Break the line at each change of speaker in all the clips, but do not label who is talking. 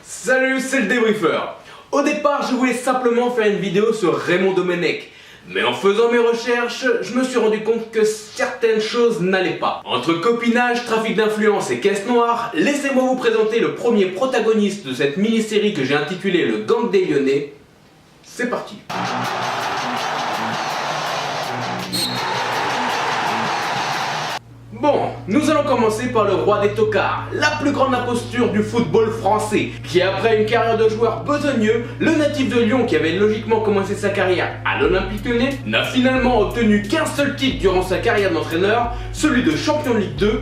Salut, c'est le débriefeur. Au départ, je voulais simplement faire une vidéo sur Raymond Domenech. Mais en faisant mes recherches, je me suis rendu compte que certaines choses n'allaient pas. Entre copinage, trafic d'influence et caisse noire, laissez-moi vous présenter le premier protagoniste de cette mini-série que j'ai intitulée Le Gang des Lyonnais. C'est parti. Bon, nous allons commencer par le roi des tocards, la plus grande imposture du football français, qui après une carrière de joueur besogneux, le natif de Lyon qui avait logiquement commencé sa carrière à l'Olympique Lyonnais, n'a finalement obtenu qu'un seul titre durant sa carrière d'entraîneur, celui de champion de Ligue 2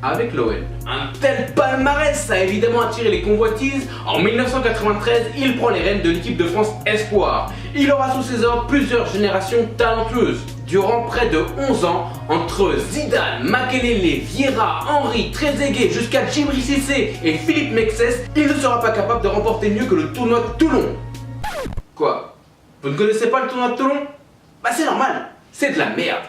avec l'OL. Un tel palmarès a évidemment attiré les convoitises. En 1993, il prend les rênes de l'équipe de France Espoir. Il aura sous ses ordres plusieurs générations talentueuses. Durant près de 11 ans, entre Zidane, Makelele, Vieira, Henry, Trezeguet jusqu'à Djibril Cissé et Philippe Mexès, il ne sera pas capable de remporter mieux que le tournoi de Toulon. Quoi? Vous ne connaissez pas le tournoi de Toulon? Bah c'est normal, c'est de la merde.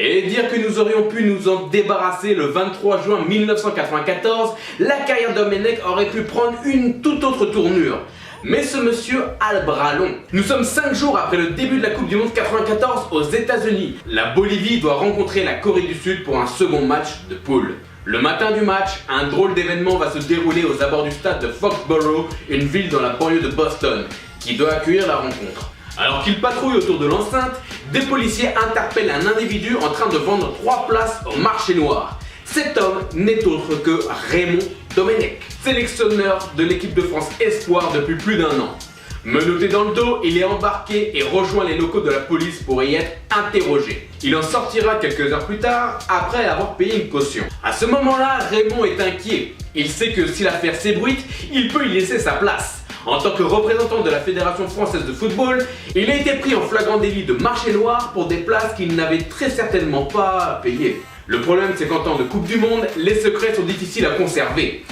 Et dire que nous aurions pu nous en débarrasser le 23 juin 1994, la carrière de Domenech aurait pu prendre une toute autre tournure. Mais ce monsieur a le bras long. Nous sommes 5 jours après le début de la Coupe du Monde 94 aux États-Unis. La Bolivie doit rencontrer la Corée du Sud pour un second match de poule. Le matin du match, un drôle d'événement va se dérouler aux abords du stade de Foxborough, une ville dans la banlieue de Boston, qui doit accueillir la rencontre. Alors qu'il patrouille autour de l'enceinte, des policiers interpellent un individu en train de vendre 3 places au marché noir. Cet homme n'est autre que Raymond Domenech, sélectionneur de l'équipe de France Espoir depuis plus d'1 an. Menotté dans le dos, il est embarqué et rejoint les locaux de la police pour y être interrogé. Il en sortira quelques heures plus tard, après avoir payé une caution. À ce moment-là, Raymond est inquiet. Il sait que si l'affaire s'ébruite, il peut y laisser sa place. En tant que représentant de la Fédération Française de Football, il a été pris en flagrant délit de marché noir pour des places qu'il n'avait très certainement pas payées. Le problème, c'est qu'en temps de Coupe du Monde, les secrets sont difficiles à conserver.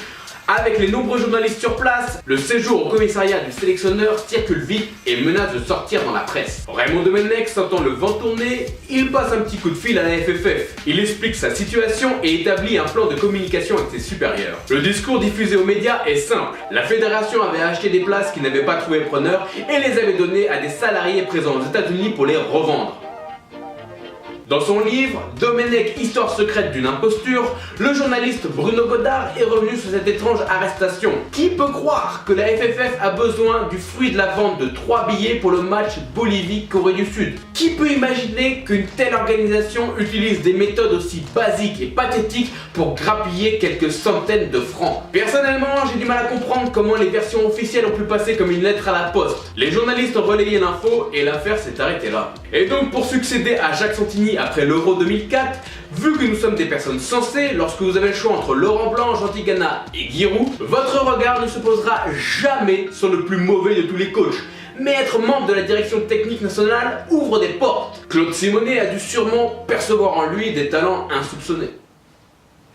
Avec les nombreux journalistes sur place, le séjour au commissariat du sélectionneur circule vite et menace de sortir dans la presse. Raymond Domenech sentant le vent tourner, il passe un petit coup de fil à la FFF. Il explique sa situation et établit un plan de communication avec ses supérieurs. Le discours diffusé aux médias est simple. La fédération avait acheté des places qui n'avaient pas trouvé preneur et les avait données à des salariés présents aux États-Unis pour les revendre. Dans son livre « Domenech, histoire secrète d'une imposture », le journaliste Bruno Godard est revenu sur cette étrange arrestation. Qui peut croire que la FFF a besoin du fruit de la vente de 3 billets pour le match Bolivie-Corée du Sud? Qui peut imaginer qu'une telle organisation utilise des méthodes aussi basiques et pathétiques pour grappiller quelques centaines de francs? Personnellement, j'ai du mal à comprendre comment les versions officielles ont pu passer comme une lettre à la poste. Les journalistes ont relayé l'info et l'affaire s'est arrêtée là. Et donc pour succéder à Jacques Santini après l'Euro 2004, vu que nous sommes des personnes sensées, lorsque vous avez le choix entre Laurent Blanc, Jean Tigana et Giroud, votre regard ne se posera jamais sur le plus mauvais de tous les coachs. Mais être membre de la direction technique nationale ouvre des portes. Claude Simonet a dû sûrement percevoir en lui des talents insoupçonnés.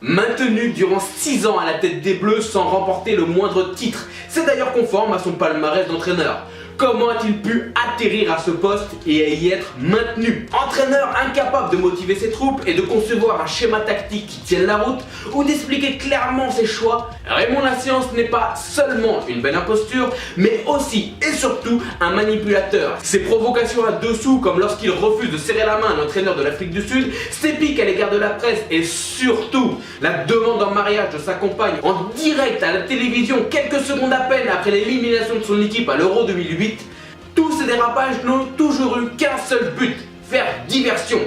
Maintenu durant 6 ans à la tête des Bleus sans remporter le moindre titre, c'est d'ailleurs conforme à son palmarès d'entraîneur. Comment a-t-il pu atterrir à ce poste et à y être maintenu? Entraîneur incapable de motiver ses troupes et de concevoir un schéma tactique qui tienne la route ou d'expliquer clairement ses choix, Raymond Lascience n'est pas seulement une belle imposture, mais aussi et surtout un manipulateur. Ses provocations à dessous, comme lorsqu'il refuse de serrer la main à l'entraîneur de l'Afrique du Sud, ses piques à l'égard de la presse et surtout la demande en mariage de sa compagne en direct à la télévision quelques secondes à peine après l'élimination de son équipe à l'Euro 2008, tous ces dérapages n'ont toujours eu qu'un seul but, faire diversion.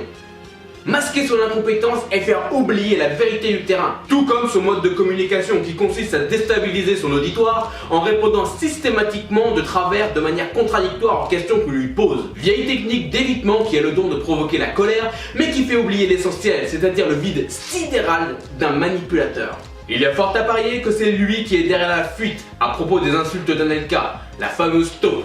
Masquer son incompétence et faire oublier la vérité du terrain. Tout comme son mode de communication qui consiste à déstabiliser son auditoire en répondant systématiquement de travers de manière contradictoire aux questions qu'on lui pose. Vieille technique d'évitement qui a le don de provoquer la colère, mais qui fait oublier l'essentiel, c'est-à-dire le vide sidéral d'un manipulateur. Il y a fort à parier que c'est lui qui est derrière la fuite à propos des insultes d'Anelka, la fameuse taupe.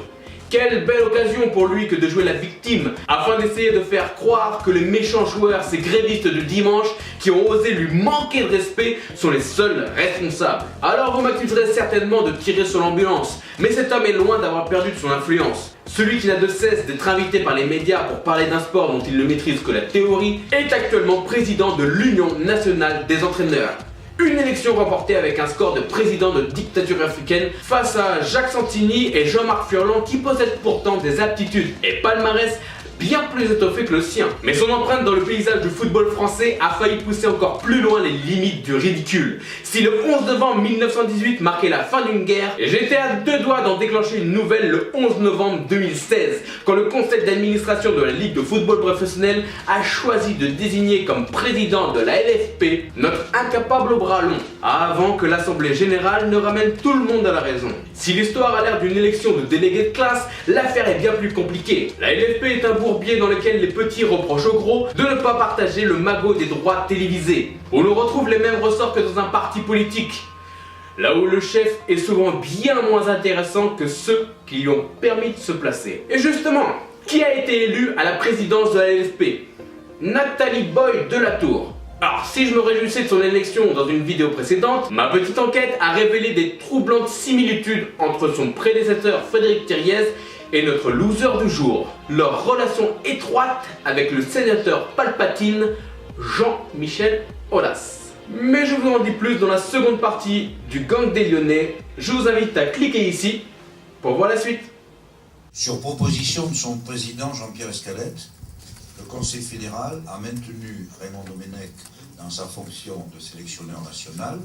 Quelle belle occasion pour lui que de jouer la victime, afin d'essayer de faire croire que les méchants joueurs, ces grévistes de dimanche, qui ont osé lui manquer de respect, sont les seuls responsables. Alors vous m'accuserez certainement de tirer sur l'ambulance, mais cet homme est loin d'avoir perdu de son influence. Celui qui n'a de cesse d'être invité par les médias pour parler d'un sport dont il ne maîtrise que la théorie, est actuellement président de l'Union nationale des entraîneurs. Une élection remportée avec un score de président de dictature africaine face à Jacques Santini et Jean-Marc Furlan qui possèdent pourtant des aptitudes et palmarès bien plus étoffé que le sien. Mais son empreinte dans le paysage du football français a failli pousser encore plus loin les limites du ridicule. Si le 11 novembre 1918 marquait la fin d'une guerre, j'étais à deux doigts d'en déclencher une nouvelle le 11 novembre 2016, quand le conseil d'administration de la Ligue de football professionnel a choisi de désigner comme président de la LFP notre incapable au bras long, avant que l'Assemblée Générale ne ramène tout le monde à la raison. Si l'histoire a l'air d'une élection de délégués de classe, l'affaire est bien plus compliquée. La LFP est un bourbier dans lequel les petits reprochent aux gros de ne pas partager le magot des droits télévisés, où l'on retrouve les mêmes ressorts que dans un parti politique, là où le chef est souvent bien moins intéressant que ceux qui lui ont permis de se placer. Et justement, qui a été élu à la présidence de la LFP? Nathalie Boy de la Tour. Alors, si je me réjouissais de son élection dans une vidéo précédente, ma petite enquête a révélé des troublantes similitudes entre son prédécesseur Frédéric Thiriez et notre loser du jour. Leur relation étroite avec le sénateur Palpatine, Jean-Michel Aulas. Mais je vous en dis plus dans la seconde partie du Gang des Lyonnais. Je vous invite à cliquer ici pour voir la suite.
Sur proposition de son président Jean-Pierre Escalette, le Conseil fédéral a maintenu Raymond Domenech dans sa fonction de sélectionneur national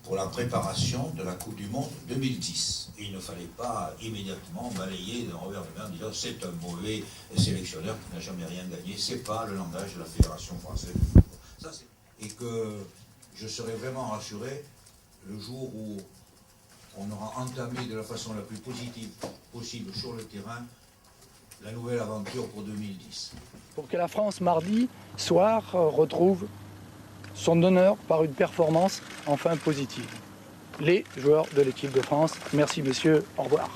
pour la préparation de la Coupe du Monde 2010. Et il ne fallait pas immédiatement balayer d'un revers de main en disant c'est un mauvais sélectionneur qui n'a jamais rien gagné. C'est pas le langage de la Fédération française de football. Ça, et que je serai vraiment rassuré le jour où on aura entamé de la façon la plus positive possible sur le terrain la nouvelle aventure pour 2010.
Pour que la France, mardi soir, retrouve son honneur par une performance enfin positive. Les joueurs de l'équipe de France. Merci messieurs, au revoir.